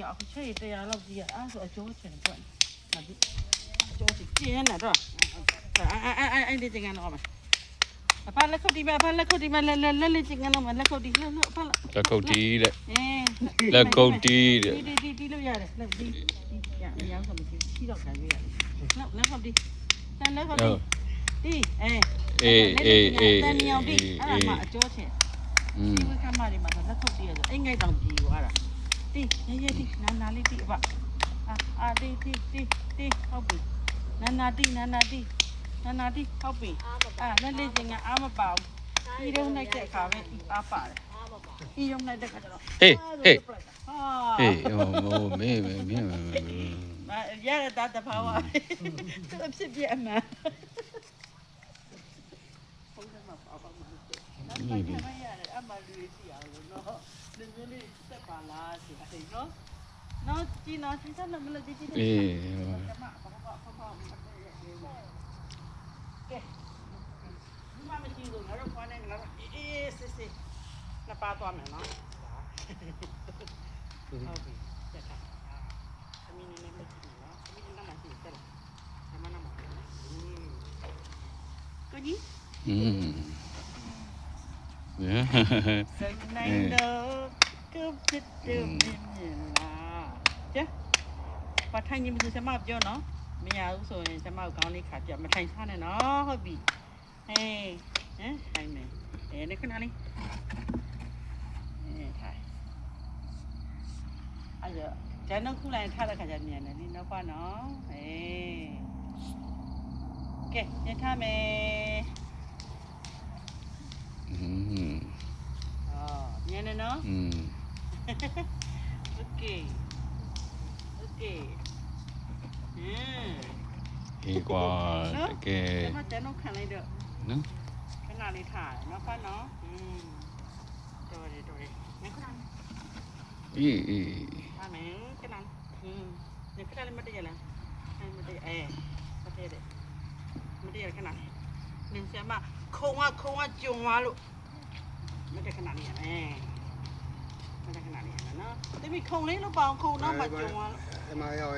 ရအခုချက်ရတရားလောက်ကြီးရအဲ့ဆိုအကျိုးချင်ပွင့်ဟာဒီအကျိုးချင်ကျင်းနေတော့အဲ့ဒီကျင်ကတော့အဖလက်ခုတ်ဒီမှာအဖလက်ခုတ်ဒီမှာလက်ကျင်ကတော့လက်ခုတ်ဒီလက်အဖလက်ခုတ်တီးတဲ့လက်ခုတ်တီးတဲ့ဒီလို့ရတယ်လက်ဒီရအောင်ဆိုမရှိရှိတော့ခံရရတယ်လက်ခုတ်ဒီတန်လက်ခုတ်ဒီတန်မြောင်ဒီအဲ့ဒါမှအကျိုးချင်ဒီဝကမာဒီမှာလက်ခုတ်တီးရဆိုအိမ်ငိုက်တောင်ကြီးသွားတာတီရဲတီနာလေးတီအဖအာတီဟုတ်ပြီနာတီဟုတ်ပြီလက်လေးချင်းကအားမပါဘူးဒီတော့နိုင်တဲ့အခါပဲအားပါတယ်ဒီတော့နိုင်တဲ့ခါကျတော့ဟေးမင်းရရတာတဘာဝသူအဖြစ်ပြအမှန်ဟုတ်တယ်မှာပါမှာနော်ဒီမှာရတယ်အမှန်လူရှိအောင်လို့နော်ဒီလိုလေးတက်ပါလားဆိုတာနော်နော်ဒီနော်ဒီစားမလို့ဒီကဲမရှိဘူးငါတို့ခေါင်းနဲ့ငါတို့စစ်နှစ်ပါသွားမယ်နော်ဟုတ်ပြီတက်တာသမီးနေမကြည့်နော်သမီးနာမရှိတက်လာမနာမကိုကြီးစိတ်နိုင်တော့ကဖြစ်တယ်မြင်လားကျပါထိုင်ရင်မစမပြောနော်မရဘူးဆိုရင်ကျမကိုကောင်းလေးခါပြမထိုင်စားနဲ့နော်ဟုတ်ပြီဟေးထိုင်မယ်နေခဏလေးထိုင်အဲ့ဒါကျန်တော့ခုလိုက်ထားတဲ့ခါကျမြန်တယ်ဒီနောက်ပါနော်ဟေးကဲညထားမယ်မြန်တယ်နော်โอเคအေးကွာတကယ်ကျန်တော့ခံလိုက်တော့နော်ခဏလေးထားနော်ဖတ်နော်တော်တယ်ငါခဏအေးအမေခဏငါခဏလေးမတည့်ရလားမတည့်မတည့်တယ်ခဏလေးနင်ဆရာမခုံကကြုံသွားလို့မတည့်ခဏလေးရမတည့်ခဏလေးရနော်တမီခုံလေးလို့ပေါအောင်ခုံတော့မှကြုံသွားလို့အမရောက်